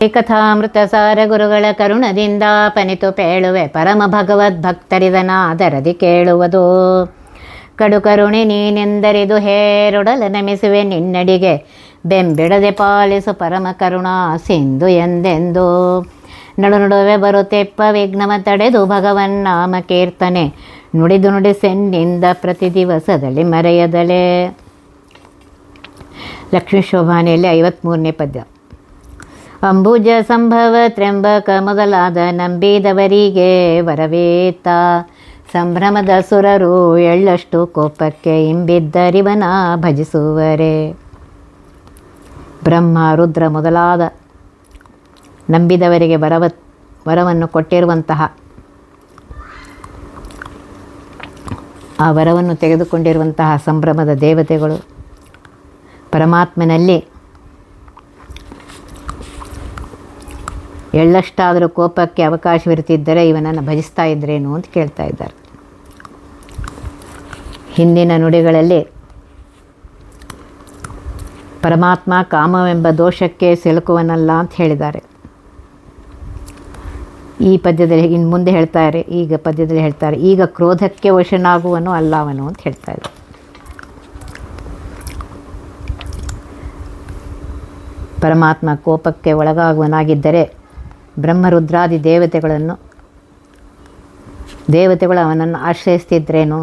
ಕಥಾಮೃತ ಸಾರ ಗುರುಗಳ ಕರುಣದಿಂದ ಪನಿತು ಪೇಳುವೆ ಪರಮ ಭಗವದ್ಭಕ್ತರಿದನಾದರದಿ ಕೇಳುವುದು. ಕಡು ಕರುಣೆ ನೀನೆಂದರಿದು ಹೇರೊಡಲ ನಮಿಸುವೆ ನಿನ್ನಡಿಗೆ ಬೆಂಬಿಡದೆ ಪಾಲಿಸು ಪರಮ ಕರುಣಾ ಸಿಂಧು ಎಂದೆಂದು. ನಡು ನಡುವೆ ಬರುತ್ತೆಪ್ಪ ವಿಘ್ನವ ತಡೆದು ಭಗವನ್ನಾಮ ಕೀರ್ತನೆ ನುಡಿದು ನುಡಿಸೆನ್ನಿಂದ ಪ್ರತಿ ದಿವಸದಲ್ಲಿ ಮರೆಯದಲೇ. ಲಕ್ಷ್ಮೀ ಶೋಭಾನೆಯಲ್ಲಿ 53ನೇ ಪದ್ಯ. ಅಂಬುಜ ಸಂಭವ ತ್ರ್ಯಂಬಕ ಮೊದಲಾದ ನಂಬಿದವರಿಗೆ ವರವೇತ ಸಂಭ್ರಮದ ಸುರರು ಎಳ್ಳಷ್ಟು ಕೋಪಕ್ಕೆ ಇಂಬಿದ್ದರಿವನ ಭಜಿಸುವರೆ. ಬ್ರಹ್ಮ ರುದ್ರ ಮೊದಲಾದ ನಂಬಿದವರಿಗೆ ವರವನ್ನು ಕೊಟ್ಟಿರುವಂತಹ ಆ ವರವನ್ನು ತೆಗೆದುಕೊಂಡಿರುವಂತಹ ಸಂಭ್ರಮದ ದೇವತೆಗಳು ಪರಮಾತ್ಮನಲ್ಲಿ ಎಳ್ಳಷ್ಟಾದರೂ ಕೋಪಕ್ಕೆ ಅವಕಾಶವಿರುತ್ತಿದ್ದರೆ ಇವನನ್ನು ಭಜಿಸ್ತಾ ಇದ್ರೇನು ಅಂತ ಕೇಳ್ತಾ ಇದ್ದಾರೆ. ಹಿಂದಿನ ನುಡಿಗಳಲ್ಲಿ ಪರಮಾತ್ಮ ಕಾಮವೆಂಬ ದೋಷಕ್ಕೆ ಸಿಲುಕುವನಲ್ಲ ಅಂತ ಹೇಳಿದ್ದಾರೆ. ಈ ಪದ್ಯದಲ್ಲಿ ಇನ್ನು ಮುಂದೆ ಹೇಳ್ತಾರೆ, ಈಗ ಪದ್ಯದಲ್ಲಿ ಹೇಳ್ತಾರೆ, ಈಗ ಕ್ರೋಧಕ್ಕೆ ವಶನಾಗುವನು ಅಲ್ಲ ಅವನು ಅಂತ ಹೇಳ್ತಾ ಇದ್ದಾರೆ. ಪರಮಾತ್ಮ ಕೋಪಕ್ಕೆ ಒಳಗಾಗುವನಾಗಿದ್ದರೆ ಬ್ರಹ್ಮರುದ್ರಾದಿ ದೇವತೆಗಳು ಅವನನ್ನು ಆಶ್ರಯಿಸ್ತಿದ್ರೇನು?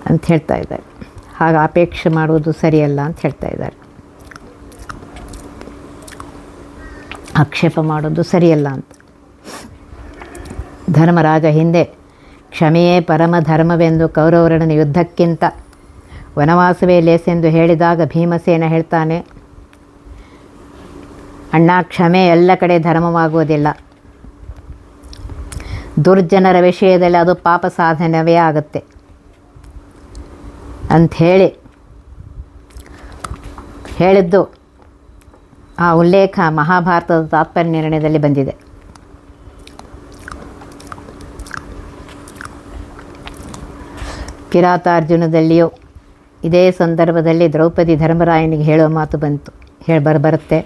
ಅಂತ ಹೇಳ್ತಾ ಇದ್ದಾರೆ. ಹಾಗೆ ಅಪೇಕ್ಷೆ ಮಾಡುವುದು ಸರಿಯಲ್ಲ ಅಂತ ಹೇಳ್ತಾ ಇದ್ದಾರೆ. ಆಕ್ಷೇಪ ಮಾಡೋದು ಸರಿಯಲ್ಲ ಅಂತ. ಧರ್ಮರಾಜ ಹಿಂದೆ ಕ್ಷಮೆಯೇ ಪರಮ ಧರ್ಮವೆಂದು ಕೌರವರನ್ನು ಯುದ್ಧಕ್ಕಿಂತ ವನವಾಸವೇ ಲೇಸೆಂದು ಹೇಳಿದಾಗ ಭೀಮಸೇನ ಹೇಳ್ತಾನೆ, ಅಣ್ಣ, ಕ್ಷಮೆ ಎಲ್ಲ ಕಡೆ ಧರ್ಮವಾಗುವುದಿಲ್ಲ. ದುರ್ಜನರ ವಿಷಯದಲ್ಲಿ ಅದು ಪಾಪ ಸಾಧನವೇ ಆಗುತ್ತೆ ಅಂಥೇಳಿ ಹೇಳಿದ್ದು ಆ ಉಲ್ಲೇಖ ಮಹಾಭಾರತದ ತಾತ್ಪರ್ಯ ನಿರ್ಣಯದಲ್ಲಿ ಬಂದಿದೆ. ಕಿರಾತಾರ್ಜುನದಲ್ಲಿಯೂ ಇದೇ ಸಂದರ್ಭದಲ್ಲಿ ದ್ರೌಪದಿ ಧರ್ಮರಾಯನಿಗೆ ಹೇಳುವ ಮಾತು ಬರುತ್ತೆ.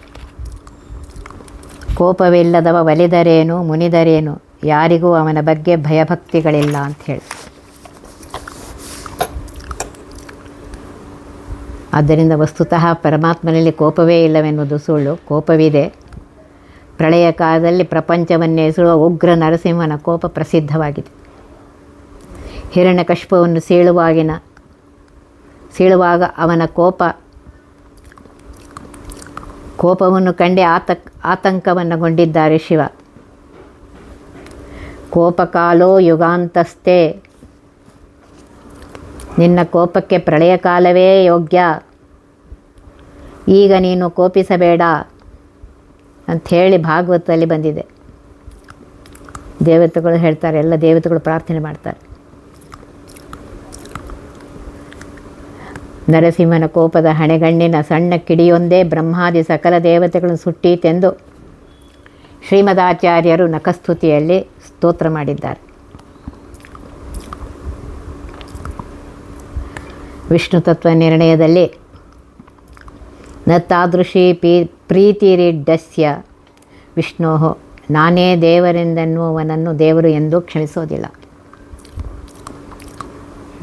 ಕೋಪವಿಲ್ಲದವ ಒಲಿದರೇನು ಮುನಿದರೇನು, ಯಾರಿಗೂ ಅವನ ಬಗ್ಗೆ ಭಯಭಕ್ತಿಗಳಿಲ್ಲ ಅಂತ ಹೇಳಿ. ಆದ್ದರಿಂದ ವಸ್ತುತಃ ಪರಮಾತ್ಮನಲ್ಲಿ ಕೋಪವೇ ಇಲ್ಲವೆನ್ನುವುದು ಸುಳ್ಳು. ಕೋಪವಿದೆ. ಪ್ರಳಯ ಕಾಲದಲ್ಲಿ ಪ್ರಪಂಚವನ್ನೇ ಸುಳುವ ಉಗ್ರ ನರಸಿಂಹನ ಕೋಪ ಪ್ರಸಿದ್ಧವಾಗಿದೆ. ಹಿರಣ್ಯಕಶಿಪುವನ್ನು ಸೀಳುವಾಗ ಅವನ ಕೋಪವನ್ನು ಕಂಡೇ ಆತಂಕವನ್ನುಗೊಂಡಿದ್ದಾರೆ ಶಿವ. ಕೋಪಕಾಲೋ ಯುಗಾಂತಸ್ಥೆ, ನಿನ್ನ ಕೋಪಕ್ಕೆ ಪ್ರಳಯ ಕಾಲವೇ ಯೋಗ್ಯ, ಈಗ ನೀನು ಕೋಪಿಸಬೇಡ ಅಂಥೇಳಿ ಭಾಗವತದಲ್ಲಿ ಬಂದಿದೆ. ದೇವತೆಗಳು ಹೇಳ್ತಾರೆ, ಎಲ್ಲ ದೇವತೆಗಳು ಪ್ರಾರ್ಥನೆ ಮಾಡ್ತಾರೆ. ನರಸಿಂಹನ ಕೋಪದ ಹಣೆಗಣ್ಣಿನ ಸಣ್ಣ ಕಿಡಿಯೊಂದೇ ಬ್ರಹ್ಮಾದಿ ಸಕಲ ದೇವತೆಗಳನ್ನು ಸುಟ್ಟೀತೆಂದು ಶ್ರೀಮದಾಚಾರ್ಯರು ನಖಸ್ತುತಿಯಲ್ಲಿ ಸ್ತೋತ್ರ ಮಾಡಿದ್ದಾರೆ. ವಿಷ್ಣು ತತ್ವ ನಿರ್ಣಯದಲ್ಲಿ ನ ತಾದೃಶಿ ಪ್ರೀತಿರಿಡ್ಡಸ್ಯ ವಿಷ್ಣೋ, ನಾನೇ ದೇವರೆಂದೆನ್ನುವವನನ್ನು ದೇವರು ಎಂದೂ ಕ್ಷಮಿಸೋದಿಲ್ಲ.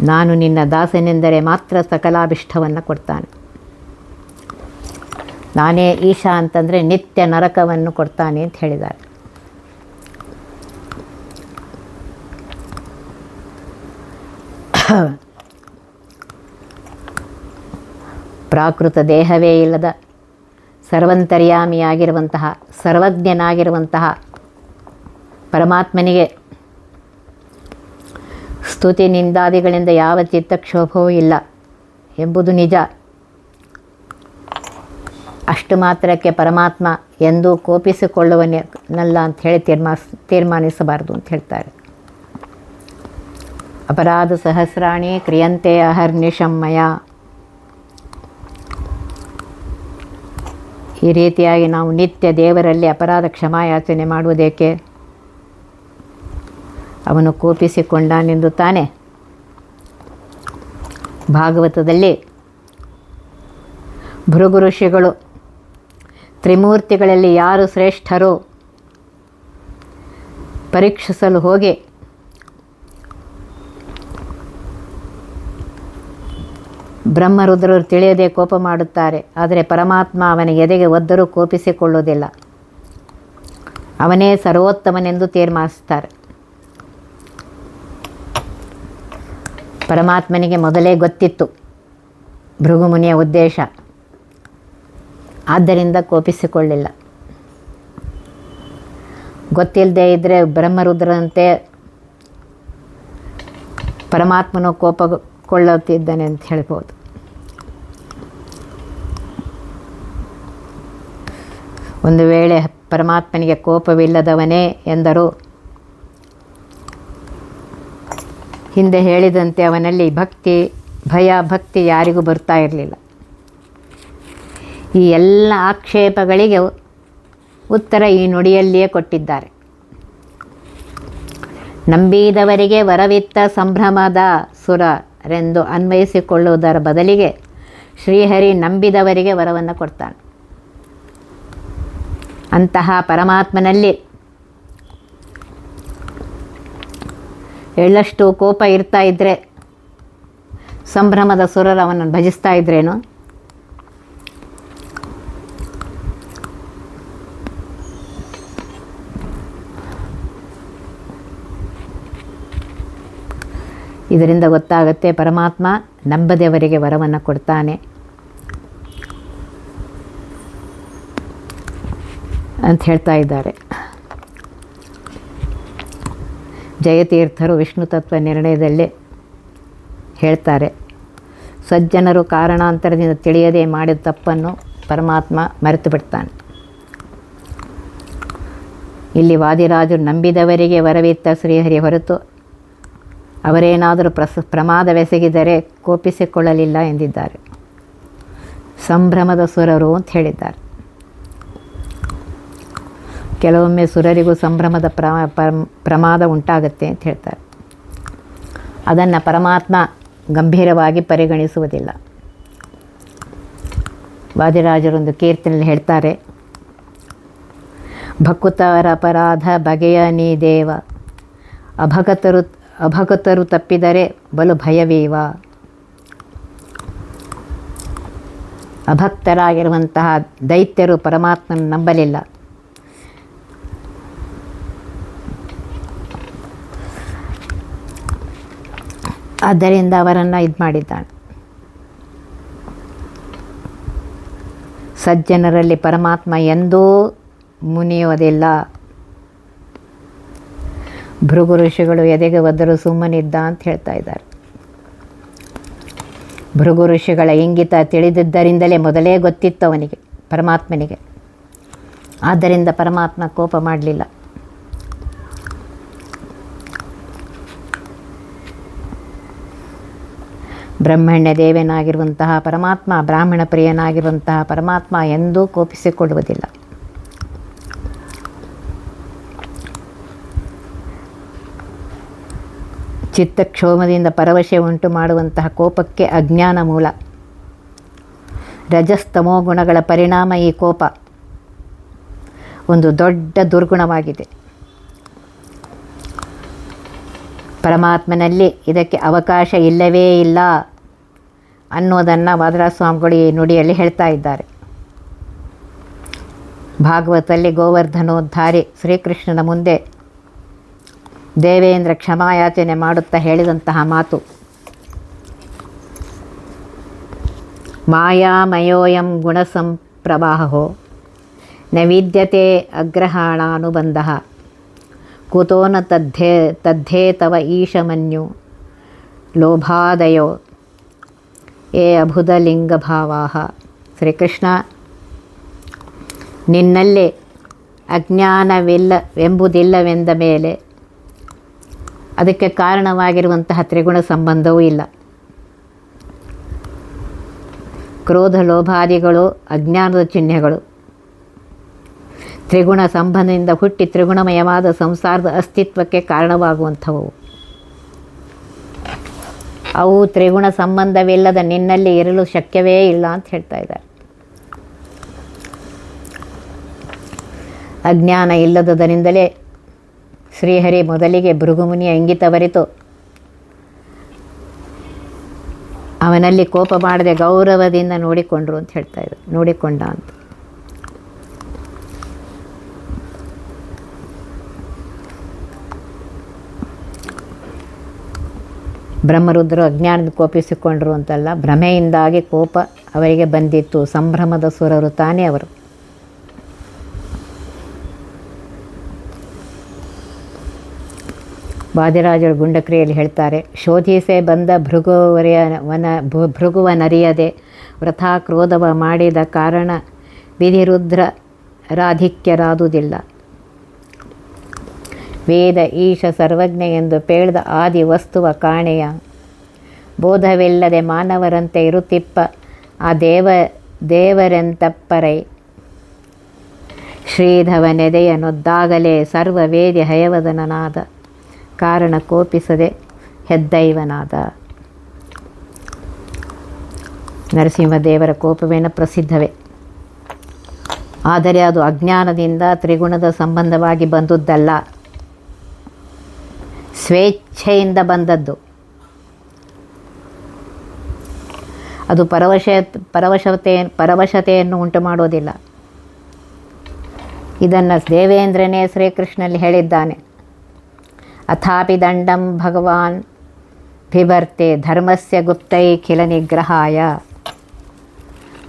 ನಾನು ನಿನ್ನ ದಾಸನೆಂದರೆ ಮಾತ್ರ ಸಕಲಾಭಿಷ್ಟವನ್ನು ಕೊಡ್ತಾನೆ. ನಾನೇ ಈಶಾ ಅಂತಂದರೆ ನಿತ್ಯ ನರಕವನ್ನು ಕೊಡ್ತಾನೆ ಅಂತ ಹೇಳಿದ್ದಾರೆ. ಪ್ರಾಕೃತ ದೇಹವೇ ಇಲ್ಲದ ಸರ್ವಂತರ್ಯಾಮಿಯಾಗಿರುವಂತಹ ಸರ್ವಜ್ಞನಾಗಿರುವಂತಹ ಪರಮಾತ್ಮನಿಗೆ ಸ್ತುತಿ ನಿಂದಾದಿಗಳಿಂದ ಯಾವ ಚಿತ್ತಕ್ಷೋಭವೂ ಇಲ್ಲ ಎಂಬುದು ನಿಜ. ಅಷ್ಟು ಮಾತ್ರಕ್ಕೆ ಪರಮಾತ್ಮ ಎಂದೂ ಕೋಪಿಸಿಕೊಳ್ಳುವನಲ್ಲ ಅಂಥೇಳಿ ತೀರ್ಮಾನಿಸಬಾರ್ದು ಅಂತ ಹೇಳ್ತಾರೆ. ಅಪರಾಧ ಸಹಸ್ರಾಣಿ ಕ್ರಿಯಂತೆ ಅಹರ್ನಿಶಮ್ಮಯ. ಈ ರೀತಿಯಾಗಿ ನಾವು ನಿತ್ಯ ದೇವರಲ್ಲಿ ಅಪರಾಧ ಕ್ಷಮಾಯಾಚನೆ ಮಾಡುವುದೇಕೆ? ಅವನು ಕೋಪಿಸಿಕೊಂಡನೆಂದು ತಾನೆ ಭಾಗವತದಲ್ಲಿ ಭೃಗು ಋಷಿಗಳು ತ್ರಿಮೂರ್ತಿಗಳಲ್ಲಿ ಯಾರು ಶ್ರೇಷ್ಠರೋ ಪರೀಕ್ಷಿಸಲು ಹೋಗಿ ಬ್ರಹ್ಮರುದ್ರರು ತಿಳಿಯದೆ ಕೋಪ ಮಾಡುತ್ತಾರೆ. ಆದರೆ ಪರಮಾತ್ಮ ಅವನ ಎದೆಗೆ ಒದ್ದರೂ ಕೋಪಿಸಿಕೊಳ್ಳುವುದಿಲ್ಲ. ಅವನೇ ಸರ್ವೋತ್ತಮನೆಂದು ತೀರ್ಮಾನಿಸ್ತಾರೆ. ಪರಮಾತ್ಮನಿಗೆ ಮೊದಲೇ ಗೊತ್ತಿತ್ತು ಭೃಗುಮುನಿಯ ಉದ್ದೇಶ, ಆದ್ದರಿಂದ ಕೋಪಿಸಿಕೊಳ್ಳಿಲ್ಲ. ಗೊತ್ತಿಲ್ಲದೆ ಇದ್ದರೆ ಬ್ರಹ್ಮರುದ್ರನಂತೆ ಪರಮಾತ್ಮನು ಕೋಪಗೊಳ್ಳುತ್ತಿದ್ದಾನೆ ಅಂತ ಹೇಳ್ಬೋದು. ಒಂದು ವೇಳೆ ಪರಮಾತ್ಮನಿಗೆ ಕೋಪವಿಲ್ಲದವನೇ ಎಂದರೂ ಹಿಂದೆ ಹೇಳಿದಂತೆ ಅವನಲ್ಲಿ ಭಕ್ತಿ ಯಾರಿಗೂ ಬರ್ತಾ ಇರಲಿಲ್ಲ. ಈ ಎಲ್ಲ ಆಕ್ಷೇಪಗಳಿಗೆ ಉತ್ತರ ಈ ನುಡಿಯಲ್ಲಿಯೇ ಕೊಟ್ಟಿದ್ದಾರೆ. ನಂಬಿದವರಿಗೆ ವರವಿತ್ತ ಸಂಭ್ರಮದ ಸುರರೆಂದು ಅನ್ವಯಿಸಿಕೊಳ್ಳುವುದರ ಬದಲಿಗೆ ಶ್ರೀಹರಿ ನಂಬಿದವರಿಗೆ ವರವನ್ನು ಕೊಡ್ತಾನೆ. ಅಂತಹ ಪರಮಾತ್ಮನಲ್ಲಿ ಎಳ್ಳಷ್ಟು ಕೋಪ ಇರ್ತಾ ಇದ್ದರೆ ಸಂಭ್ರಮದ ಸುರರು ಅವನನ್ನು ಭಜಿಸ್ತಾ ಇದ್ರೇನು? ಇದರಿಂದ ಗೊತ್ತಾಗುತ್ತೆ ಪರಮಾತ್ಮ ನಂಬದವರಿಗೆ ವರವನ್ನು ಕೊಡ್ತಾನೆ ಅಂತ ಹೇಳ್ತಾ ಇದ್ದಾರೆ. ಜಯತೀರ್ಥರು ವಿಷ್ಣು ತತ್ವ ನಿರ್ಣಯದಲ್ಲಿ ಹೇಳ್ತಾರೆ, ಸಜ್ಜನರು ಕಾರಣಾಂತರದಿಂದ ತಿಳಿಯದೆ ಮಾಡಿದ ತಪ್ಪನ್ನು ಪರಮಾತ್ಮ ಮರೆತು ಬಿಡ್ತಾನೆ. ಇಲ್ಲಿ ವಾದಿರಾಜರು ನಂಬಿದವರಿಗೆ ವರವಿತ್ತ ಶ್ರೀಹರಿ ಹೊರತು ಅವರೇನಾದರೂ ಪ್ರಮಾದವೆಸಗಿದರೆ ಕೋಪಿಸಿಕೊಳ್ಳಲಿಲ್ಲ ಎಂದಿದ್ದಾರೆ. ಸಂಭ್ರಮದ ಸುರರು ಅಂತ ಹೇಳಿದ್ದಾರೆ. ಕೆಲವೊಮ್ಮೆ ಸುರರಿಗೂ ಸಂಭ್ರಮದ ಪ್ರಮಾದ ಉಂಟಾಗುತ್ತೆ ಅಂತ ಹೇಳ್ತಾರೆ. ಅದನ್ನು ಪರಮಾತ್ಮ ಗಂಭೀರವಾಗಿ ಪರಿಗಣಿಸುವುದಿಲ್ಲ. ವಾದಿರಾಜರೊಂದು ಕೀರ್ತನೆಯಲ್ಲಿ ಹೇಳ್ತಾರೆ, ಭಕುತರ ಅಪರಾಧ ಬಗೆಯ ನೀ ದೇವ, ಅಭಗತರು ತಪ್ಪಿದರೆ ಬಲು ಭಯವೀವ. ಅಭಕ್ತರಾಗಿರುವಂತಹ ದೈತ್ಯರು ಪರಮಾತ್ಮನ ನಂಬಲಿಲ್ಲ. ಆದ್ದರಿಂದ ಅವರನ್ನು ಇದು ಮಾಡಿದ್ದಾನೆ. ಸಜ್ಜನರಲ್ಲಿ ಪರಮಾತ್ಮ ಎಂದೂ ಮುನಿಯುವುದಿಲ್ಲ. ಭೃಗು ಋಷಿಗಳು ಎದೆಗೆ ಒದ್ದರೂ ಸುಮ್ಮನಿದ್ದ ಅಂತ ಹೇಳ್ತಾ ಇದ್ದಾರೆ. ಭೃಗು ಋಷಿಗಳ ಇಂಗಿತ ತಿಳಿದಿದ್ದರಿಂದಲೇ ಮೊದಲೇ ಗೊತ್ತಿತ್ತು ಅವನಿಗೆ, ಪರಮಾತ್ಮನಿಗೆ. ಆದ್ದರಿಂದ ಪರಮಾತ್ಮ ಕೋಪ ಮಾಡಲಿಲ್ಲ. ಬ್ರಹ್ಮಣ್ಯ ದೇವನಾಗಿರುವಂತಹ ಪರಮಾತ್ಮ, ಬ್ರಾಹ್ಮಣ ಪ್ರಿಯನಾಗಿರುವಂತಹ ಪರಮಾತ್ಮ ಎಂದೂ ಕೋಪಿಸಿಕೊಳ್ಳುವುದಿಲ್ಲ. ಚಿತ್ತಕ್ಷೋಭದಿಂದ ಪರವಶೆ ಉಂಟು ಮಾಡುವಂತಹ ಕೋಪಕ್ಕೆ ಅಜ್ಞಾನ ಮೂಲ. ರಜಸ್ತಮೋ ಗುಣಗಳ ಪರಿಣಾಮ ಈ ಕೋಪ ಒಂದು ದೊಡ್ಡ ದುರ್ಗುಣವಾಗಿದೆ. ಪರಮಾತ್ಮನಲ್ಲಿ ಇದಕ್ಕೆ ಅವಕಾಶ ಇಲ್ಲವೇ ಇಲ್ಲ ಅನ್ನೋದನ್ನು ವಾದರಾಜ ಸ್ವಾಮಿಗಳು ಈ ನುಡಿಯಲ್ಲಿ ಹೇಳ್ತಾ ಇದ್ದಾರೆ. ಭಾಗವತದಲ್ಲಿ ಗೋವರ್ಧನೋದ್ಧಾರಿ ಶ್ರೀಕೃಷ್ಣನ ಮುಂದೆ ದೇವೇಂದ್ರ ಕ್ಷಮಾಯಾಚನೆ ಮಾಡುತ್ತಾ ಹೇಳಿದಂತಹ ಮಾತು, ಮಾಯಾಮಯೋಯಂ ಗುಣಸಂಪ್ರವಾಹೋ ನ ವಿದ್ಯತೆ ಅಗ್ರಹಾಣಾನುಬಂಧ ಕುತೋ ನ ತದ್ಧೇ ತವ ಈಶಮನ್ಯು ಲೋಭಾದಯೋ ಏ ಅಭುಧಲಿಂಗಭಾವಾಹ. ಶ್ರೀಕೃಷ್ಣ, ನಿನ್ನಲ್ಲಿ ಅಜ್ಞಾನವಿಲ್ಲವೆಂಬುದಿಲ್ಲವೆಂದ ಮೇಲೆ ಅದಕ್ಕೆ ಕಾರಣವಾಗಿರುವಂತಹ ತ್ರಿಗುಣ ಸಂಬಂಧವೂ ಇಲ್ಲ. ಕ್ರೋಧ ಲೋಭಾದಿಗಳು ಅಜ್ಞಾನದ ಚಿಹ್ನೆಗಳು. ತ್ರಿಗುಣ ಸಂಬಂಧದಿಂದ ಹುಟ್ಟಿ ತ್ರಿಗುಣಮಯವಾದ ಸಂಸಾರದ ಅಸ್ತಿತ್ವಕ್ಕೆ ಕಾರಣವಾಗುವಂಥವು. ಅವು ತ್ರಿಗುಣ ಸಂಬಂಧವಿಲ್ಲದ ನಿನ್ನಲ್ಲಿ ಇರಲು ಶಕ್ಯವೇ ಇಲ್ಲ ಅಂತ ಹೇಳ್ತಾ ಇದ್ದಾರೆ. ಅಜ್ಞಾನ ಇಲ್ಲದದರಿಂದಲೇ ಶ್ರೀಹರಿ ಮೊದಲಿಗೆ ಭೃಗುಮುನಿಯ ಇಂಗಿತವರಿತು ಅವನಲ್ಲಿ ಕೋಪ ಮಾಡದೆ ಗೌರವದಿಂದ ನೋಡಿಕೊಂಡ್ರು ಅಂತ ಹೇಳ್ತಾ ಇದ್ದಾರೆ. ನೋಡಿಕೊಂಡ ಅಂತ. ಬ್ರಹ್ಮರುದ್ರರು ಅಜ್ಞಾನದ ಕೋಪಿಸಿಕೊಂಡ್ರು ಅಂತಲ್ಲ, ಭ್ರಮೆಯಿಂದಾಗಿ ಕೋಪ ಅವರಿಗೆ ಬಂದಿತ್ತು. ಸಂಭ್ರಮದ ಸುರರು ತಾನೇ ಅವರು. ವಾದಿರಾಜರು ಗುಂಡಕ್ರಿಯಲ್ಲಿ ಹೇಳ್ತಾರೆ, ಶೋಧಿಸೆ ಬಂದ ಭೃಗುವನರಿಯದೆ ವೃಥಾ ಕ್ರೋಧವ ಮಾಡಿದ ಕಾರಣ ವಿಧಿರುದ್ರರಾಧಿಕ್ಯರಾದುದಿಲ್ಲ. ವೇದ ಈಶ ಸರ್ವಜ್ಞ ಎಂದು ಪೇಳ್ದ ಆದಿ ವಸ್ತುವ ಕಾಣೆಯ ಬೋಧವಿಲ್ಲದೆ ಮಾನವರಂತೆ ಇರುತ್ತಿಪ್ಪ ಆ ದೇವರೆಂತಪ್ಪರೈ ಶ್ರೀಧವನೆದೆಯನೊದ್ದಾಗಲೇ ಸರ್ವವೇದಿ ಹಯವದನನಾದ ಕಾರಣ ಕೋಪಿಸದೆ ಹೆದ್ದೈವನಾದ. ನರಸಿಂಹದೇವರ ಕೋಪವೇನ ಪ್ರಸಿದ್ಧವೇ, ಆದರೆ ಅದು ಅಜ್ಞಾನದಿಂದ ತ್ರಿಗುಣದ ಸಂಬಂಧವಾಗಿ ಬಂದುದಲ್ಲ, ಸ್ವೇಚ್ಛೆಯಿಂದ ಬಂದದ್ದು. ಅದು ಪರವಶತೆಯನ್ನು ಉಂಟು ಮಾಡೋದಿಲ್ಲ. ಇದನ್ನು ದೇವೇಂದ್ರನೇ ಶ್ರೀಕೃಷ್ಣನಲ್ಲಿ ಹೇಳಿದ್ದಾನೆ. ಅಥಾಪಿ ದಂಡಂ ಭಗವಾನ್ ಬಿಭರ್ತೆ ಧರ್ಮಸ್ಯ ಗುಪ್ತೈ ಖಿಲ ನಿಗ್ರಹಾಯ.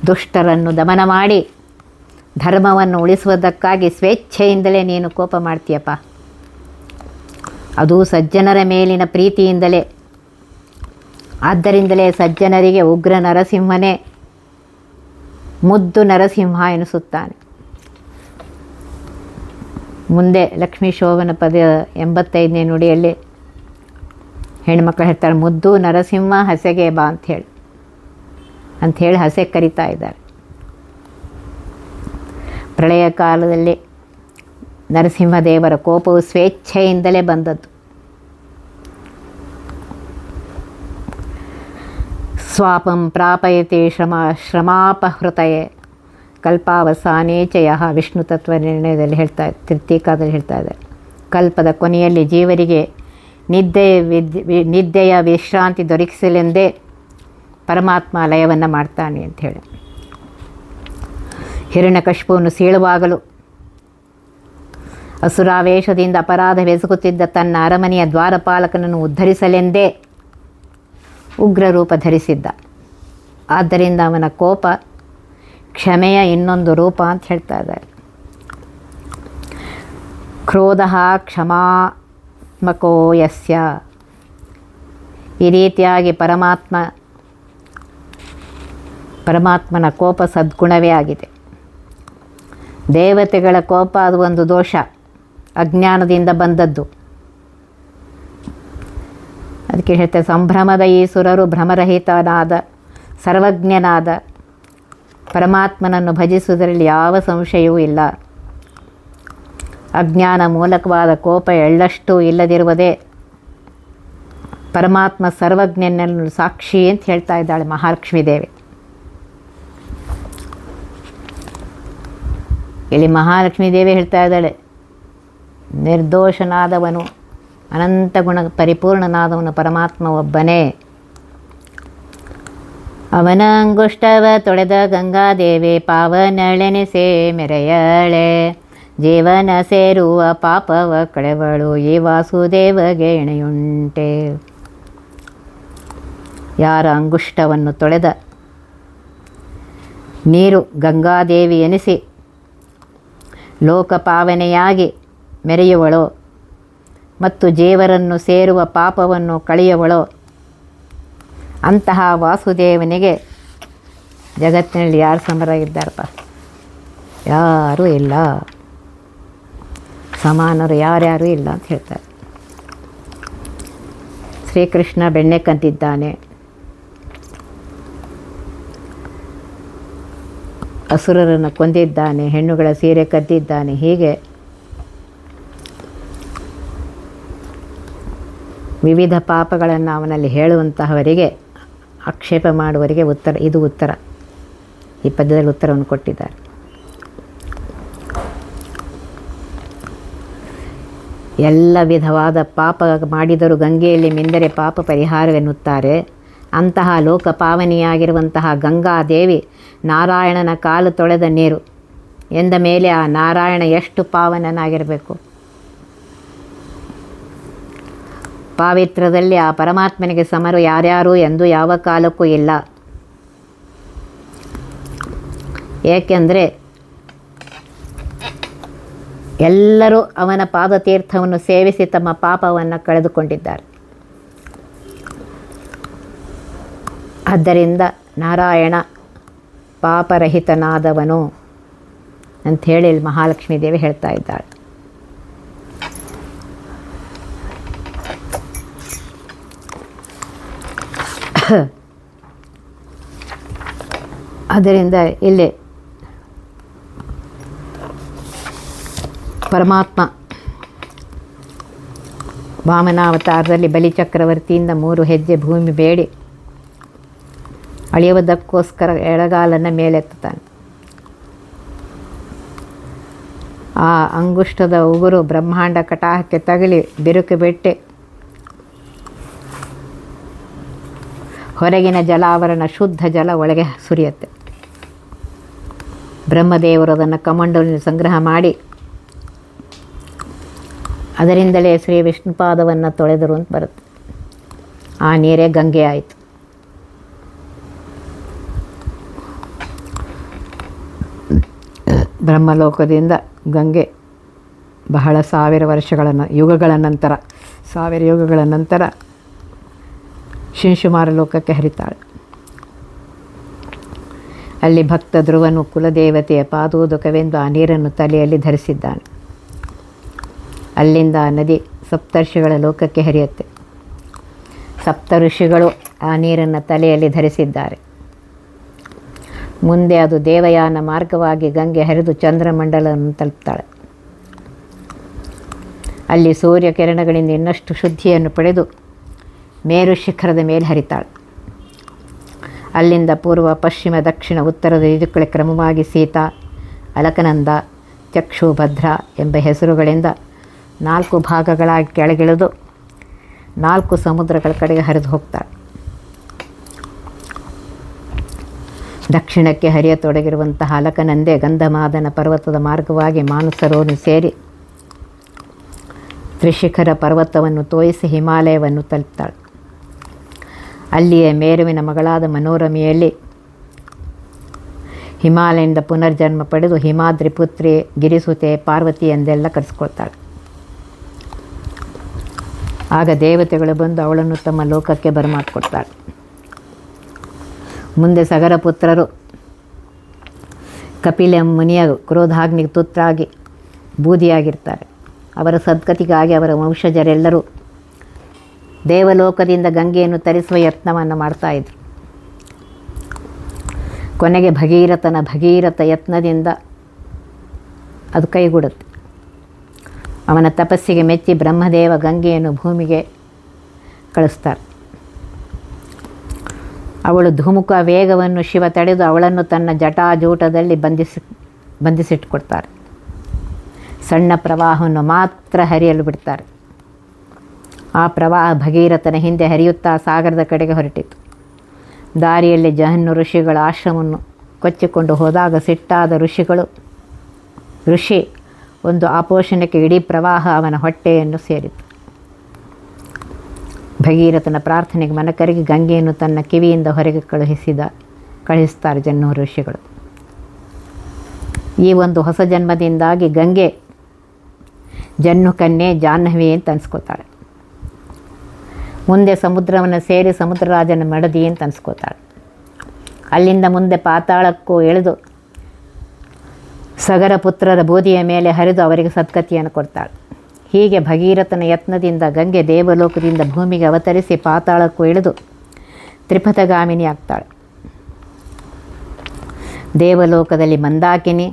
ದುಷ್ಟರನ್ನು ದಮನ ಮಾಡಿ ಧರ್ಮವನ್ನು ಉಳಿಸುವುದಕ್ಕಾಗಿ ಸ್ವೇಚ್ಛೆಯಿಂದಲೇ ನೀನು ಕೋಪ ಮಾಡ್ತೀಯಪ್ಪ. ಅದು ಸಜ್ಜನರ ಮೇಲಿನ ಪ್ರೀತಿಯಿಂದಲೇ. ಆದ್ದರಿಂದಲೇ ಸಜ್ಜನರಿಗೆ ಉಗ್ರ ನರಸಿಂಹನೇ ಮುದ್ದು ನರಸಿಂಹ ಎನಿಸುತ್ತಾನೆ. ಮುಂದೆ ಲಕ್ಷ್ಮೀ ಶೋಭನ ಪದ 85ನೇ ನುಡಿಯಲ್ಲಿ ಹೆಣ್ಮಕ್ಳು ಹೇಳ್ತಾರೆ, ಮುದ್ದು ನರಸಿಂಹ ಹಸೆಗೆ ಬಾ ಅಂಥೇಳಿ ಹಸೆ ಕರಿತಾ ಇದ್ದಾರೆ. ಪ್ರಳಯ ಕಾಲದಲ್ಲಿ ನರಸಿಂಹದೇವರ ಕೋಪವು ಸ್ವೇಚ್ಛೆಯಿಂದಲೇ ಬಂದದ್ದು. ಸ್ವಾಪಂ ಪ್ರಾಪಯತೆ ಶ್ರಮಾಪಹೃತಯೇ ಕಲ್ಪಾವಸಾನೇ ಚ ಯಃ. ವಿಷ್ಣು ತತ್ವ ನಿರ್ಣಯದಲ್ಲಿ ತ್ರಿತೀಕಾದಲ್ಲಿ ಹೇಳ್ತಾ ಇದ್ದಾರೆ, ಕಲ್ಪದ ಕೊನೆಯಲ್ಲಿ ಜೀವರಿಗೆ ನಿದ್ದೆಯ ವಿಶ್ರಾಂತಿ ದೊರಕಿಸಲೆಂದೇ ಪರಮಾತ್ಮ ಲಯವನ್ನು ಮಾಡ್ತಾನೆ ಅಂಥೇಳಿ. ಹಿರಣ್ಯಕಶಿಪುವನ್ನು ಸೀಳುವಾಗಲು ಅಸುರಾವೇಶದಿಂದ ಅಪರಾಧವೆಸಗುತ್ತಿದ್ದ ತನ್ನ ಅರಮನೆಯ ದ್ವಾರಪಾಲಕನನ್ನು ಉದ್ಧರಿಸಲೆಂದೇ ಉಗ್ರ ರೂಪ ಧರಿಸಿದ್ದ. ಆದ್ದರಿಂದ ಅವನ ಕೋಪ ಕ್ಷಮೆಯ ಇನ್ನೊಂದು ರೂಪ ಅಂತ ಹೇಳ್ತಾ ಇದ್ದಾರೆ. ಕ್ರೋಧ ಕ್ಷಮಾತ್ಮಕೋ ಯಸ್ಯ. ಈ ರೀತಿಯಾಗಿ ಪರಮಾತ್ಮನ ಕೋಪ ಸದ್ಗುಣವೇ ಆಗಿದೆ. ದೇವತೆಗಳ ಕೋಪ ಅದು ಒಂದು ದೋಷ, ಅಜ್ಞಾನದಿಂದ ಬಂದದ್ದು. ಅದಕ್ಕೆ ಹೇಳ್ತಾರೆ, ಸಂಭ್ರಮದ ಈ ಸುರರು ಭ್ರಮರಹಿತನಾದ ಸರ್ವಜ್ಞನಾದ ಪರಮಾತ್ಮನನ್ನು ಭಜಿಸುವುದರಲ್ಲಿ ಯಾವ ಸಂಶಯವೂ ಇಲ್ಲ. ಅಜ್ಞಾನ ಮೂಲಕವಾದ ಕೋಪ ಎಳ್ಳಷ್ಟೂ ಇಲ್ಲದಿರುವುದೇ ಪರಮಾತ್ಮ ಸರ್ವಜ್ಞನನ್ನು ಸಾಕ್ಷಿ ಅಂತ ಹೇಳ್ತಾ ಇದ್ದಾಳೆ ಮಹಾಲಕ್ಷ್ಮೀ ದೇವಿ. ಇಲ್ಲಿ ಮಹಾಲಕ್ಷ್ಮೀ ದೇವಿ ಹೇಳ್ತಾ ಇದ್ದಾಳೆ, ನಿರ್ದೋಷನಾದವನು ಅನಂತ ಗುಣ ಪರಿಪೂರ್ಣನಾದವನು ಪರಮಾತ್ಮ ಒಬ್ಬನೇ. ಅವನ ಅಂಗುಷ್ಟವ ತೊಳೆದ ಗಂಗಾದೇವಿ ಪಾವನಳೆನೆಸೆ ಮೆರೆಯಳೆ. ಜೀವನ ಸೇರುವ ಪಾಪವ ಕಳೆವಳು ಈ ವಾಸುದೇವಗೆ ಎಣೆಯುಂಟೆ. ಯಾರ ಅಂಗುಷ್ಟವನ್ನು ತೊಳೆದ ನೀರು ಗಂಗಾದೇವಿ ಎನಿಸಿ ಲೋಕಪಾವನೆಯಾಗಿ ಮೆರೆಯುವಳೋ ಮತ್ತು ಜೀವರನ್ನು ಸೇರುವ ಪಾಪವನ್ನು ಕಳೆಯುವಳೋ ಅಂತಹ ವಾಸುದೇವನಿಗೆ ಜಗತ್ತಿನಲ್ಲಿ ಯಾರು ಸಮರಾಗಿದ್ದಾರಪ್ಪ? ಯಾರೂ ಇಲ್ಲ, ಸಮಾನರು ಯಾರ್ಯಾರೂ ಇಲ್ಲ ಅಂತ ಹೇಳ್ತಾರೆ. ಶ್ರೀಕೃಷ್ಣ ಬೆಣ್ಣೆ ಕಂತಿದ್ದಾನೆ, ಅಸುರರನ್ನು ಕೊಂದಿದ್ದಾನೆ, ಹೆಣ್ಣುಗಳ ಸೀರೆ ಕದ್ದಿದ್ದಾನೆ. ಹೀಗೆ ವಿವಿಧ ಪಾಪಗಳನ್ನು ಅವನಲ್ಲಿ ಹೇಳುವಂತಹವರಿಗೆ, ಆಕ್ಷೇಪ ಮಾಡುವವರಿಗೆ ಇದು ಉತ್ತರ. ಈ ಪದ್ಯದಲ್ಲಿ ಉತ್ತರವನ್ನು ಕೊಟ್ಟಿದ್ದಾರೆ. ಎಲ್ಲ ವಿಧವಾದ ಪಾಪ ಮಾಡಿದರೂ ಗಂಗೆಯಲ್ಲಿ ಮಿಂದರೆ ಪಾಪ ಪರಿಹಾರವೆನ್ನುತ್ತಾರೆ. ಅಂತಹ ಲೋಕಪಾವನಿಯಾಗಿರುವಂತಹ ಗಂಗಾದೇವಿ ನಾರಾಯಣನ ಕಾಲು ತೊಳೆದ ನೀರು ಎಂದ ಮೇಲೆ ಆ ನಾರಾಯಣ ಎಷ್ಟು ಪಾವನನಾಗಿರಬೇಕು. ಪಾವಿತ್ರದಲ್ಲಿ ಆ ಪರಮಾತ್ಮನಿಗೆ ಸಮರು ಯಾರ್ಯಾರು ಎಂದು ಯಾವ ಕಾಲಕ್ಕೂ ಇಲ್ಲ. ಏಕೆಂದರೆ ಎಲ್ಲರೂ ಅವನ ಪಾದತೀರ್ಥವನ್ನು ಸೇವಿಸಿ ತಮ್ಮ ಪಾಪವನ್ನು ಕಳೆದುಕೊಂಡಿದ್ದಾರೆ. ಆದ್ದರಿಂದ ನಾರಾಯಣ ಪಾಪರಹಿತನಾದವನು ಅಂಥೇಳಿ ಮಹಾಲಕ್ಷ್ಮೀ ದೇವಿ ಹೇಳ್ತಾ ಇದ್ದಾಳೆ. ಆದ್ದರಿಂದ ಇಲ್ಲಿ ಪರಮಾತ್ಮ ವಾಮನಾವತಾರದಲ್ಲಿ ಬಲಿಚಕ್ರವರ್ತಿಯಿಂದ 3 ಹೆಜ್ಜೆ ಭೂಮಿ ಬೇಡಿ ಅಳೆಯುವುದಕ್ಕೋಸ್ಕರ ಎಡಗಾಲನ್ನು ಮೇಲೆತ್ತುತ್ತಾನೆ. ಆ ಅಂಗುಷ್ಟದ ಉಗುರು ಬ್ರಹ್ಮಾಂಡ ಕಟಾಹಕ್ಕೆ ತಗಲಿ ಬಿರುಕು ಬಿಟ್ಟು ಹೊರಗಿನ ಜಲಾವರಣ ಶುದ್ಧ ಜಲ ಒಳಗೆ ಸುರಿಯುತ್ತೆ. ಬ್ರಹ್ಮದೇವರು ಅದನ್ನು ಕಮಂಡಲದಲ್ಲಿ ಸಂಗ್ರಹ ಮಾಡಿ ಅದರಿಂದಲೇ ಶ್ರೀ ವಿಷ್ಣುಪಾದವನ್ನು ತೊಳೆದರು ಅಂತ ಬರುತ್ತೆ. ಆ ನೀರೇ ಗಂಗೆ ಆಯಿತು. ಬ್ರಹ್ಮಲೋಕದಿಂದ ಗಂಗೆ ಬಹಳ 1000 ಯುಗಗಳ ನಂತರ ಶಿಂಶುಮಾರ ಲೋಕಕ್ಕೆ ಹರಿತಾಳೆ. ಅಲ್ಲಿ ಭಕ್ತ ಧ್ರುವನು ಕುಲದೇವತೆಯ ಪಾದೋದಕವೆಂದು ಆ ನೀರನ್ನು ತಲೆಯಲ್ಲಿ ಧರಿಸಿದ್ದಾನೆ. ಅಲ್ಲಿಂದ ಆ ನದಿ ಸಪ್ತರ್ಷಿಗಳ ಲೋಕಕ್ಕೆ ಹರಿಯುತ್ತೆ. ಸಪ್ತಋಷಿಗಳು ಆ ನೀರನ್ನು ತಲೆಯಲ್ಲಿ ಧರಿಸಿದ್ದಾರೆ. ಮುಂದೆ ಅದು ದೇವಯಾನ ಮಾರ್ಗವಾಗಿ ಗಂಗೆ ಹರಿದು ಚಂದ್ರಮಂಡಲವನ್ನು ತಲುಪ್ತಾಳೆ. ಅಲ್ಲಿ ಸೂರ್ಯ ಕಿರಣಗಳಿಂದ ಇನ್ನಷ್ಟು ಶುದ್ಧಿಯನ್ನು ಪಡೆದು ಮೇರು ಶಿಖರದ ಮೇಲೆ ಹರಿತಾಳೆ. ಅಲ್ಲಿಂದ ಪೂರ್ವ, ಪಶ್ಚಿಮ, ದಕ್ಷಿಣ, ಉತ್ತರದ ದಿಕ್ಕುಗಳ ಕ್ರಮವಾಗಿ ಸೀತಾ, ಅಲಕನಂದ, ಚಕ್ಷು, ಭದ್ರ ಎಂಬ ಹೆಸರುಗಳಿಂದ 4 ಭಾಗಗಳಾಗಿ ಕೆಳಗಿಳಿದು 4 ಸಮುದ್ರಗಳ ಕಡೆಗೆ ಹರಿದು ಹೋಗ್ತಾಳೆ. ದಕ್ಷಿಣಕ್ಕೆ ಹರಿಯತೊಡಗಿರುವಂತಹ ಅಲಕನಂದೆ ಗಂಧಮಾದನ ಪರ್ವತದ ಮಾರ್ಗವಾಗಿ ಮಾನಸರೋನು ಸೇರಿ ತ್ರಿಶಿಖರ ಪರ್ವತವನ್ನು ತೋಯಿಸಿ ಹಿಮಾಲಯವನ್ನು ತಲುಪ್ತಾಳೆ. ಅಲ್ಲಿಯೇ ಮೇರುವಿನ ಮಗಳಾದ ಮನೋರಮೆಯಲ್ಲಿ ಹಿಮಾಲಯದಿಂದ ಪುನರ್ಜನ್ಮ ಪಡೆದು ಹಿಮಾದ್ರಿ ಪುತ್ರಿ, ಗಿರಿಸುತೆ, ಪಾರ್ವತಿ ಎಂದೆಲ್ಲ ಕರೆಸ್ಕೊಳ್ತಾಳೆ. ಆಗ ದೇವತೆಗಳು ಬಂದು ಅವಳನ್ನು ತಮ್ಮ ಲೋಕಕ್ಕೆ ಬರಮಾಡಿಕೊಡ್ತಾಳೆ. ಮುಂದೆ ಸಗರ ಪುತ್ರರು ಕಪಿಲ ಮುನಿಯ ಕ್ರೋಧಾಗ್ನಿಗೆ ತುತ್ತಾಗಿ ಬೂದಿಯಾಗಿರ್ತಾರೆ. ಅವರ ಸದ್ಗತಿಗಾಗಿ ಅವರ ವಂಶಜರೆಲ್ಲರೂ ದೇವಲೋಕದಿಂದ ಗಂಗೆಯನ್ನು ತರಿಸುವ ಯತ್ನವನ್ನು ಮಾಡ್ತಾಯಿದ್ರು. ಕೊನೆಗೆ ಭಗೀರಥ ಯತ್ನದಿಂದ ಅದು ಕೈಗೂಡುತ್ತೆ. ಅವನ ತಪಸ್ಸಿಗೆ ಮೆಚ್ಚಿ ಬ್ರಹ್ಮದೇವ ಗಂಗೆಯನ್ನು ಭೂಮಿಗೆ ಕಳಿಸ್ತಾರೆ. ಅವಳು ಧುಮುಕ ವೇಗವನ್ನು ಶಿವ ತಡೆದು ಅವಳನ್ನು ತನ್ನ ಜಟಾಜೂಟದಲ್ಲಿ ಬಂಧಿಸಿಟ್ಕೊಡ್ತಾರೆ. ಸಣ್ಣ ಪ್ರವಾಹವನ್ನು ಮಾತ್ರ ಹರಿಯಲು ಬಿಡ್ತಾರೆ. ಆ ಪ್ರವಾಹ ಭಗೀರಥನ ಹಿಂದೆ ಹರಿಯುತ್ತಾ ಸಾಗರದ ಕಡೆಗೆ ಹೊರಟಿತು. ದಾರಿಯಲ್ಲಿ ಜಹನ್ನು ಋಷಿಗಳ ಆಶ್ರಮವನ್ನು ಕೊಚ್ಚಿಕೊಂಡು ಹೋದಾಗ ಸಿಟ್ಟಾದ ಋಷಿ ಒಂದು ಆಪೋಷಣಕ್ಕೆ ಇಡೀ ಪ್ರವಾಹ ಅವನ ಹೊಟ್ಟೆಯನ್ನು ಸೇರಿತು. ಭಗೀರಥನ ಪ್ರಾರ್ಥನೆಗೆ ಮನಕರಗಿ ಗಂಗೆಯನ್ನು ತನ್ನ ಕಿವಿಯಿಂದ ಹೊರಗೆ ಕಳುಹಿಸ್ತಾರೆ ಜಹ್ನು ಋಷಿಗಳು. ಈ ಒಂದು ಹೊಸ ಜನ್ಮದಿಂದಾಗಿ ಗಂಗೆ ಜಹ್ನು ಕನ್ಯೆ ಜಾಹ್ನವಿ ಅಂತ ಅನ್ಸ್ಕೋತಾಳೆ. ಮುಂದೆ ಸಮುದ್ರವನ್ನು ಸೇರಿ ಸಮುದ್ರರಾಜನ ಮಡದಿ ಅಂತ ಅನ್ಸ್ಕೋತಾಳೆ. ಅಲ್ಲಿಂದ ಮುಂದೆ ಪಾತಾಳಕ್ಕೂ ಇಳಿದು ಸಗರ ಪುತ್ರರ ಬೂದಿಯ ಮೇಲೆ ಹರಿದು ಅವರಿಗೆ ಸದ್ಗತಿಯನ್ನು ಕೊಡ್ತಾಳೆ. ಹೀಗೆ ಭಗೀರಥನ ಯತ್ನದಿಂದ ಗಂಗೆ ದೇವಲೋಕದಿಂದ ಭೂಮಿಗೆ ಅವತರಿಸಿ ಪಾತಾಳಕ್ಕೂ ಇಳಿದು ತ್ರಿಪಥಗಾಮಿನಿ ಆಗ್ತಾಳೆ. ದೇವಲೋಕದಲ್ಲಿ ಮಂದಾಕಿನಿ,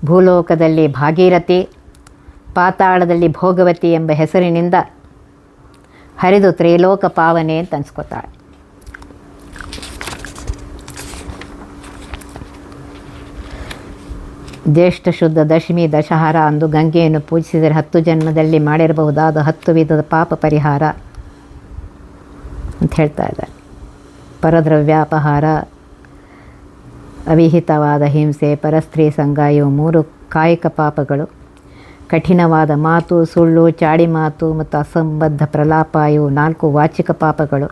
ಭೂಲೋಕದಲ್ಲಿ ಭಾಗೀರಥಿ, ಪಾತಾಳದಲ್ಲಿ ಭೋಗವತಿ ಎಂಬ ಹೆಸರಿನಿಂದ ಹರಿದು ತ್ರೈಲೋಕ ಪಾವನೆ ಅಂತ ಅನ್ಸ್ಕೊತಾಳೆ. ಜ್ಯೇಷ್ಠ ಶುದ್ಧ ದಶಮಿ ದಶಹಾರ ಅಂದು ಗಂಗೆಯನ್ನು ಪೂಜಿಸಿದರೆ 10 ಜನ್ಮದಲ್ಲಿ ಮಾಡಿರಬಹುದಾದ 10 ವಿಧದ ಪಾಪ ಪರಿಹಾರ ಅಂತ ಹೇಳ್ತಾ ಇದ್ದಾರೆ. ಪರದ್ರವ್ಯಾಪಹಾರ, ಅವಿಹಿತವಾದ ಹಿಂಸೆ, ಪರಸ್ತ್ರೀ ಸಂಗ ಇವು 3 ಕಾಯಿಕ ಪಾಪಗಳು. ಕಠಿಣವಾದ ಮಾತು, ಸುಳ್ಳು, ಚಾಡಿ ಮಾತು ಮತ್ತು ಅಸಂಬದ್ಧ ಪ್ರಲಾಪ ಇವು 4 ವಾಚಿಕ ಪಾಪಗಳು.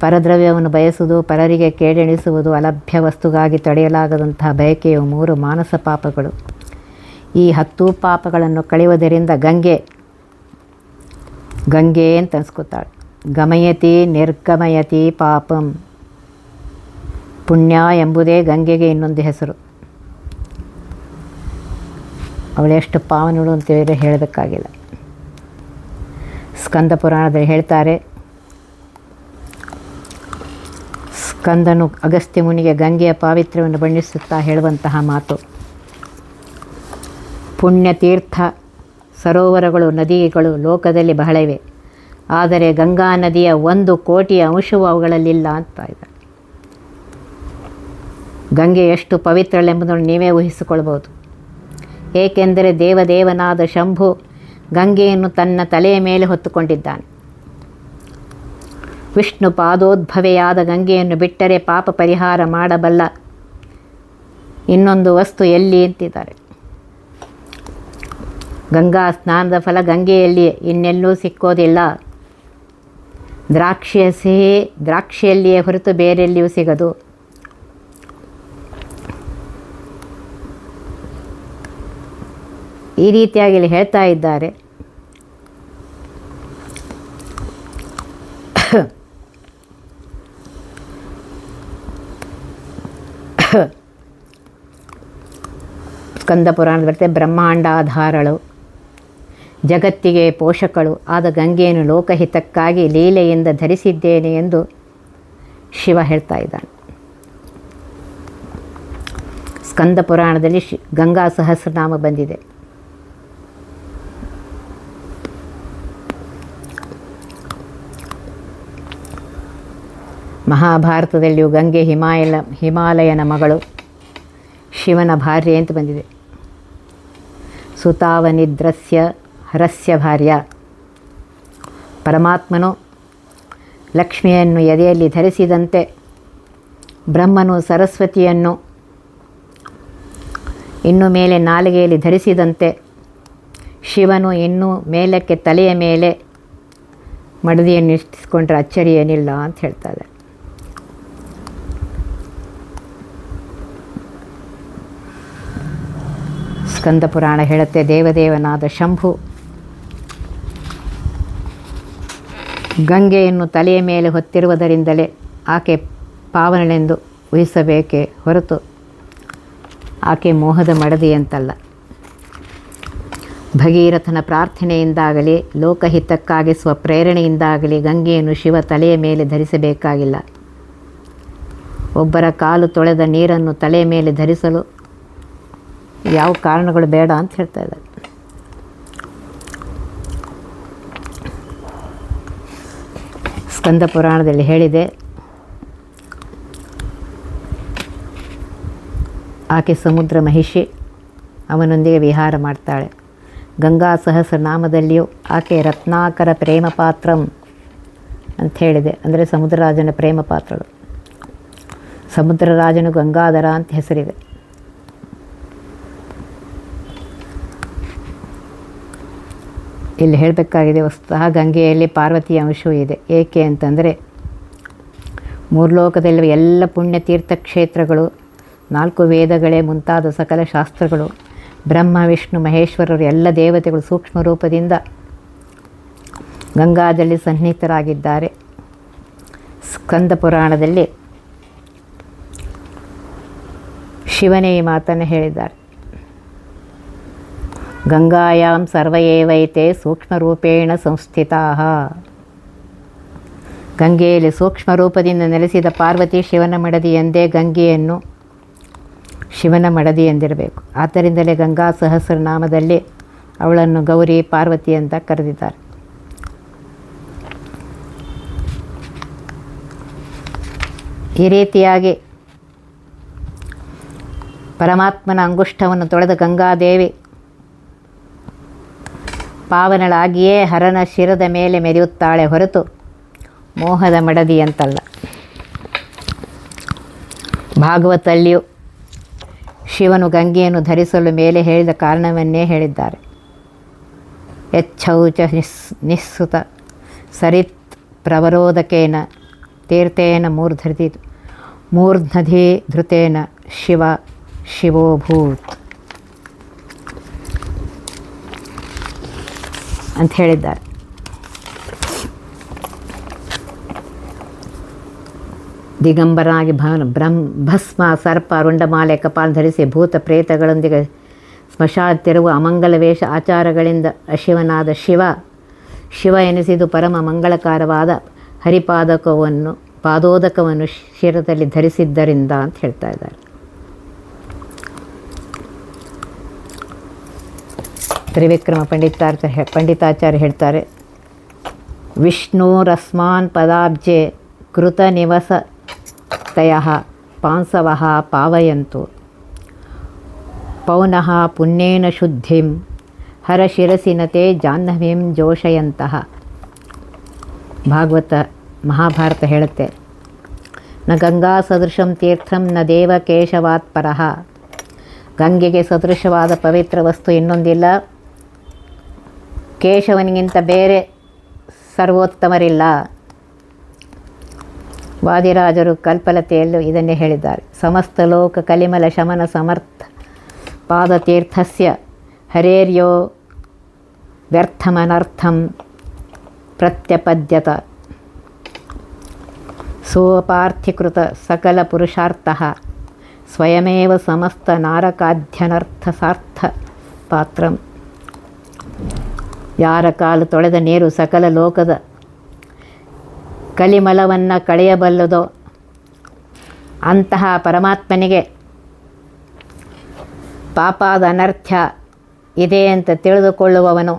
ಪರದ್ರವ್ಯವನ್ನು ಬಯಸುವುದು, ಪರರಿಗೆ ಕೇಡೆಣಿಸುವುದು, ಅಲಭ್ಯ ವಸ್ತುಗಾಗಿ ತಡೆಯಲಾಗದಂತಹ ಬಯಕೆಯು 3 ಮಾನಸ ಪಾಪಗಳು. ಈ 10 ಪಾಪಗಳನ್ನು ಕಳೆಯುವುದರಿಂದ ಗಂಗೆ ಅಂತ ಅನ್ಸ್ಕೊತಾಳೆ. ಗಮಯತಿ ನಿರ್ಗಮಯತಿ ಪಾಪಂ. ಪುಣ್ಯ ಎಂಬುದೇ ಗಂಗೆಗೆ ಇನ್ನೊಂದು ಹೆಸರು. ಅವಳೆಷ್ಟು ಪಾವನಳು ಅಂತೇಳಿದರೆ ಹೇಳೋದಕ್ಕಾಗಿಲ್ಲ. ಸ್ಕಂದ ಪುರಾಣದಲ್ಲಿ ಹೇಳ್ತಾರೆ, ಸ್ಕಂದನು ಅಗಸ್ತ್ಯ ಮುನಿಗೆ ಗಂಗೆಯ ಪಾವಿತ್ರ್ಯವನ್ನು ಬಣ್ಣಿಸುತ್ತಾ ಹೇಳುವಂತಹ ಮಾತು, ಪುಣ್ಯತೀರ್ಥ ಸರೋವರಗಳು, ನದಿಗಳು ಲೋಕದಲ್ಲಿ ಬಹಳವೆ, ಆದರೆ ಗಂಗಾ ನದಿಯ 1 ಕೋಟಿ ಅಂಶವೂ ಅವುಗಳಲ್ಲಿಲ್ಲ ಅಂತ ಇದೆ. ಗಂಗೆ ಎಷ್ಟು ಪವಿತ್ರಳೆಂಬುದನ್ನು ನೀವೇ ಊಹಿಸಿಕೊಳ್ಬೋದು. ಏಕೆಂದರೆ ದೇವದೇವನಾದ ಶಂಭು ಗಂಗೆಯನ್ನು ತನ್ನ ತಲೆಯ ಮೇಲೆ ಹೊತ್ತುಕೊಂಡಿದ್ದಾನೆ. ವಿಷ್ಣು ಪಾದೋದ್ಭವೆಯಾದ ಗಂಗೆಯನ್ನು ಬಿಟ್ಟರೆ ಪಾಪ ಪರಿಹಾರ ಮಾಡಬಲ್ಲ ಇನ್ನೊಂದು ವಸ್ತು ಎಲ್ಲಿ ಅಂತಿದ್ದಾರೆ. ಗಂಗಾ ಸ್ನಾನದ ಫಲ ಗಂಗೆಯಲ್ಲಿ ಇನ್ನೆಲ್ಲೂ ಸಿಕ್ಕೋದಿಲ್ಲ. ದ್ರಾಕ್ಷಿಯಲ್ಲಿಯೇ ಹೊರತು ಬೇರೆಲ್ಲಿಯೂ ಸಿಗದು. ಈ ರೀತಿಯಾಗಿ ಇಲ್ಲಿ ಹೇಳ್ತಾ ಇದ್ದಾರೆ. ಸ್ಕಂದ ಪುರಾಣದ ಬರುತ್ತೆ, ಬ್ರಹ್ಮಾಂಡಾಧಾರಳು, ಜಗತ್ತಿಗೆ ಪೋಷಕಳು ಆದ ಗಂಗೆಯನ್ನು ಲೋಕಹಿತಕ್ಕಾಗಿ ಲೀಲೆಯಿಂದ ಧರಿಸಿದ್ದೇನೆ ಎಂದು ಶಿವ ಹೇಳ್ತಾ ಇದ್ದಾನೆ. ಸ್ಕಂದ ಪುರಾಣದಲ್ಲಿ ಗಂಗಾ ಸಹಸ್ರನಾಮ ಬಂದಿದೆ. ಮಹಾಭಾರತದಲ್ಲಿಯೂ ಗಂಗೆ ಹಿಮಾಲಯನ ಮಗಳು, ಶಿವನ ಭಾರ್ಯೆ ಅಂತ ಬಂದಿದೆ. ಸುತಾವನಿದ್ರಸ್ಯ ಹರಸ್ಯ ಭಾರ್ಯ. ಪರಮಾತ್ಮನು ಲಕ್ಷ್ಮಿಯನ್ನು ಎದೆಯಲ್ಲಿ ಧರಿಸಿದಂತೆ ಬ್ರಹ್ಮನು ಸರಸ್ವತಿಯನ್ನು ಇನ್ನು ಮೇಲೆ ನಾಲಿಗೆಯಲ್ಲಿ ಧರಿಸಿದಂತೆ ಶಿವನು ಇನ್ನೂ ಮೇಲಕ್ಕೆ ತಲೆಯ ಮೇಲೆ ಮಡದಿಯನ್ನು ಇಟ್ಟಿಸ್ಕೊಂಡ್ರೆ ಅಚ್ಚರಿ ಏನಿಲ್ಲ ಅಂತ ಹೇಳ್ತಾರೆ. ಸ್ಕಂದ ಪುರಾಣ ಹೇಳುತ್ತೆ, ದೇವದೇವನಾದ ಶಂಭು ಗಂಗೆಯನ್ನು ತಲೆಯ ಮೇಲೆ ಹೊತ್ತಿರುವುದರಿಂದಲೇ ಆಕೆ ಪಾವನಳೆಂದು ಊಹಿಸಬೇಕೇ ಹೊರತು ಆಕೆ ಮೋಹದ ಮಡದಿ ಅಂತಲ್ಲ. ಭಗೀರಥನ ಪ್ರಾರ್ಥನೆಯಿಂದಾಗಲಿ ಲೋಕಹಿತಕ್ಕಾಗಿ ಸ್ವಪ್ರೇರಣೆಯಿಂದಾಗಲಿ ಗಂಗೆಯನ್ನು ಶಿವ ತಲೆಯ ಮೇಲೆ ಧರಿಸಬೇಕಾಗಿಲ್ಲ. ಒಬ್ಬರ ಕಾಲು ತೊಳೆದ ನೀರನ್ನು ತಲೆಯ ಮೇಲೆ ಧರಿಸಲು ಯಾವ ಕಾರಣಗಳು ಬೇಡ ಅಂತ ಹೇಳ್ತಾ ಇದ್ದಾರೆ. ಸ್ಕಂದ ಪುರಾಣದಲ್ಲಿ ಹೇಳಿದೆ, ಆಕೆ ಸಮುದ್ರ ಮಹಿಷಿ, ಅವನೊಂದಿಗೆ ವಿಹಾರ ಮಾಡ್ತಾಳೆ. ಗಂಗಾ ಸಹಸ್ರನಾಮದಲ್ಲಿಯೂ ಆಕೆ ರತ್ನಾಕರ ಪ್ರೇಮ ಪಾತ್ರಂ ಅಂತ ಹೇಳಿದೆ. ಅಂದರೆ ಸಮುದ್ರರಾಜನ ಪ್ರೇಮ ಪಾತ್ರಳು. ಸಮುದ್ರರಾಜನು ಗಂಗಾಧರ ಅಂತ ಹೆಸರಿದೆ. ಇಲ್ಲಿ ಹೇಳಬೇಕಾಗಿದೆ, ವಸ್ತುತಃ ಗಂಗೆಯಲ್ಲಿ ಪಾರ್ವತಿಯ ಅಂಶವೂ ಇದೆ. ಏಕೆ ಅಂತಂದರೆ 3 ಲೋಕದಲ್ಲಿ ಎಲ್ಲ ಪುಣ್ಯ ತೀರ್ಥಕ್ಷೇತ್ರಗಳು, 4 ವೇದಗಳೇ ಮುಂತಾದ ಸಕಲ ಶಾಸ್ತ್ರಗಳು, ಬ್ರಹ್ಮ ವಿಷ್ಣು ಮಹೇಶ್ವರರು ಎಲ್ಲ ದೇವತೆಗಳು ಸೂಕ್ಷ್ಮ ರೂಪದಿಂದ ಗಂಗಾದಲ್ಲಿ ಸನ್ನಿಹಿತರಾಗಿದ್ದಾರೆ. ಸ್ಕಂದ ಪುರಾಣದಲ್ಲಿ ಶಿವನೇ ಈ ಮಾತನ್ನು ಹೇಳಿದ್ದಾರೆ. ಗಂಗಾಯಾಂ ಸರ್ವಯೇವೈತೆ ಸೂಕ್ಷ್ಮರೂಪೇಣ ಸಂಸ್ಥಿತಾಃ. ಗಂಗೆಯಲ್ಲಿ ಸೂಕ್ಷ್ಮ ರೂಪದಿಂದ ನೆಲೆಸಿದ ಪಾರ್ವತಿ ಶಿವನ ಮಡದಿ ಎಂದೇ ಗಂಗೆಯನ್ನು ಶಿವನ ಮಡದಿ ಎಂದಿರಬೇಕು. ಆದ್ದರಿಂದಲೇ ಗಂಗಾ ಸಹಸ್ರನಾಮದಲ್ಲಿ ಅವಳನ್ನು ಗೌರಿ ಪಾರ್ವತಿ ಅಂತ ಕರೆದಿದ್ದಾರೆ. ಈ ರೀತಿಯಾಗಿ ಪರಮಾತ್ಮನ ಅಂಗುಷ್ಟವನ್ನು ತೊಳೆದ ಗಂಗಾದೇವಿ ಪಾವನಳಾಗಿಯೇ ಹರನ ಶಿರದ ಮೇಲೆ ಮೆರೆಯುತ್ತಾಳೆ ಹೊರತು ಮೋಹದ ಮಡದಿ ಅಂತಲ್ಲ. ಭಾಗವತಲ್ಲಿಯೂ ಶಿವನು ಗಂಗೆಯನ್ನು ಧರಿಸಲು ಮೇಲೆ ಹೇಳಿದ ಕಾರಣವನ್ನೇ ಹೇಳಿದ್ದಾರೆ. ಯಚ್ಛೌಚ ನಿಸ್ಸುತ ಸರಿತ್ ಪ್ರವರೋದಕೇನ ತೀರ್ಥೇನ ಮೂರ್ಧಧಿ ಧೃತೇನ ಶಿವ ಶಿವೋಭೂತ್ ಅಂತ ಹೇಳಿದ್ದಾರೆ. ದಿಗಂಬರನಾಗಿ ಭಸ್ಮ ಸರ್ಪ ರುಂಡಮಾಲೆ ಕಪಾಲ ಧರಿಸಿ ಭೂತ ಪ್ರೇತಗಳೊಂದಿಗೆ ಸ್ಮಶಾನ ತಿರುವ ಅಮಂಗಲ ವೇಷ ಆಚಾರಗಳಿಂದ ಅಶಿವನಾದ ಶಿವ ಎನಿಸಿದು ಪರಮ ಮಂಗಳಕರವಾದ ಪಾದೋದಕವನ್ನು ಶಿರದಲ್ಲಿ ಧರಿಸಿದ್ದರಿಂದ ಅಂತ ಹೇಳ್ತಾ ಇದ್ದಾರೆ. ತ್ರಿವಿಕ್ರಮ ಪಂಡಿತಾಚಾರ್ಯ ಹೇಳ್ತಾರೆ, ವಿಷ್ಣುರಸ್ಮಾನ್ ಪದಾಬ್ಜೆ ಕೃತ ನಿವಸತಯ ಪಾಂಸವಃ ಪಾವಯಂತು ಪೌನಃ ಪುಣ್ಯೇನ ಶುದ್ಧಿಂ ಹರಶಿರಸಿನತೆ ಜಾಹ್ನವೀಂ ಜೋಷಯಂತಹ. ಮಹಾಭಾರತ ಹೇಳುತ್ತೆ, ನ ಗಂಗಾ ಸದೃಶಂ ತೀರ್ಥಂ ನ ದೇವ ಕೇಶವಾತ್ ಪರಃ. ಗಂಗೆಗೆ ಸದೃಶವಾದ ಪವಿತ್ರ ವಸ್ತು ಇನ್ನೊಂದಿಲ್ಲ, ಕೇಶವನಿಗಿಂತ ಬೇರೆ ಸರ್ವೋತ್ತಮರಿಲ್ಲ. ವಾದಿರಾಜರು ಕಲ್ಪಲತೆಯಲ್ಲೂ ಇದನ್ನೇ ಹೇಳಿದ್ದಾರೆ. ಸಮಸ್ತ ಲೋಕ ಕಲಿಮಲ ಶಮನ ಸಮರ್ಥ ಪಾದತೀರ್ಥಸ್ಯ ಹರೇರ್ಯೋ ವ್ಯರ್ಥಮನರ್ಥಂ ಪ್ರತ್ಯಪದ್ಯತ ಸೋಪಾರ್ಥೀಕೃತ ಸಕಲ ಪುರುಷಾರ್ಥಃ ಸ್ವಯಮೇವ ಸಮಸ್ತ ನಾರಕಾಧ್ಯನರ್ಥ ಸಾರ್ಥ ಪಾತ್ರಂ. ಯಾರ ಕಾಲು ತೊಳೆದ ನೀರು ಸಕಲ ಲೋಕದ ಕಲಿಮಲವನ್ನು ಕಳೆಯಬಲ್ಲದೋ ಅಂತಹ ಪರಮಾತ್ಮನಿಗೆ ಪಾಪಾದ ಅನರ್ಥ ಇದೆ ಅಂತ ತಿಳಿದುಕೊಳ್ಳುವವನು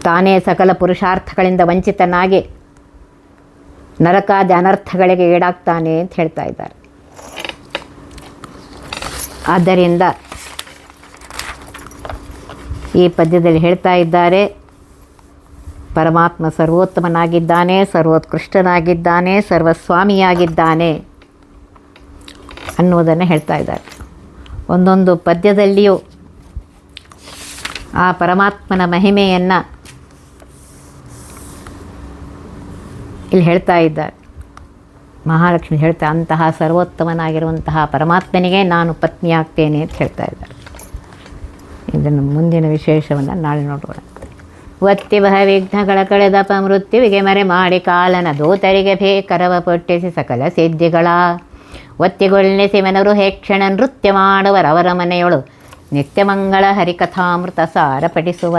ತಾನೇ ಸಕಲ ಪುರುಷಾರ್ಥಗಳಿಂದ ವಂಚಿತನಾಗಿ ನರಕಾದಿ ಅನರ್ಥಗಳಿಗೆ ಈಡಾಗ್ತಾನೆ ಅಂತ ಹೇಳ್ತಾ ಇದ್ದಾರೆ. ಆದ್ದರಿಂದ ಈ ಪದ್ಯದಲ್ಲಿ ಹೇಳ್ತಾ ಇದ್ದಾರೆ, ಪರಮಾತ್ಮ ಸರ್ವೋತ್ತಮನಾಗಿದ್ದಾನೆ, ಸರ್ವೋತ್ಕೃಷ್ಟನಾಗಿದ್ದಾನೆ, ಸರ್ವಸ್ವಾಮಿಯಾಗಿದ್ದಾನೆ ಅನ್ನುವುದನ್ನು ಹೇಳ್ತಾ ಇದ್ದಾರೆ. ಒಂದೊಂದು ಪದ್ಯದಲ್ಲಿಯೂ ಆ ಪರಮಾತ್ಮನ ಮಹಿಮೆಯನ್ನು ಇಲ್ಲಿ ಹೇಳ್ತಾ ಇದ್ದಾರೆ. ಮಹಾಲಕ್ಷ್ಮಿ ಹೇಳ್ತಾ, ಅಂತಹ ಸರ್ವೋತ್ತಮನಾಗಿರುವಂತಹ ಪರಮಾತ್ಮನಿಗೆ ನಾನು ಪತ್ನಿಯಾಗ್ತೇನೆ ಅಂತ ಹೇಳ್ತಾ ಇದ್ದಾರೆ. ಇದನ್ನು ಮುಂದಿನ ವಿಶೇಷವನ್ನು ನಾಳೆ ನೋಡೋಣ. ಒತ್ತಿ ಬಹ ವಿಘ್ನಗಳ ಕಳೆದಪ ಮೃತ್ಯುವಿಗೆ ಮರೆ ಮಾಡಿ ಕಾಲನ ದೂತರಿಗೆ ಭೇಕರವ ಪೊಟ್ಟಿಸಿ ಸಕಲ ಸಿದ್ಧಿಗಳ ಒತ್ತಿಗೊಳ್ಳಿಸಿ ಮನರು ಹೇಕ್ಷಣ ನೃತ್ಯ ಮಾಡುವರವರ ಮನೆಯೊಳು ನಿತ್ಯಮಂಗಳ ಹರಿಕಥಾಮೃತ ಸಾರ ಪಠಿಸುವ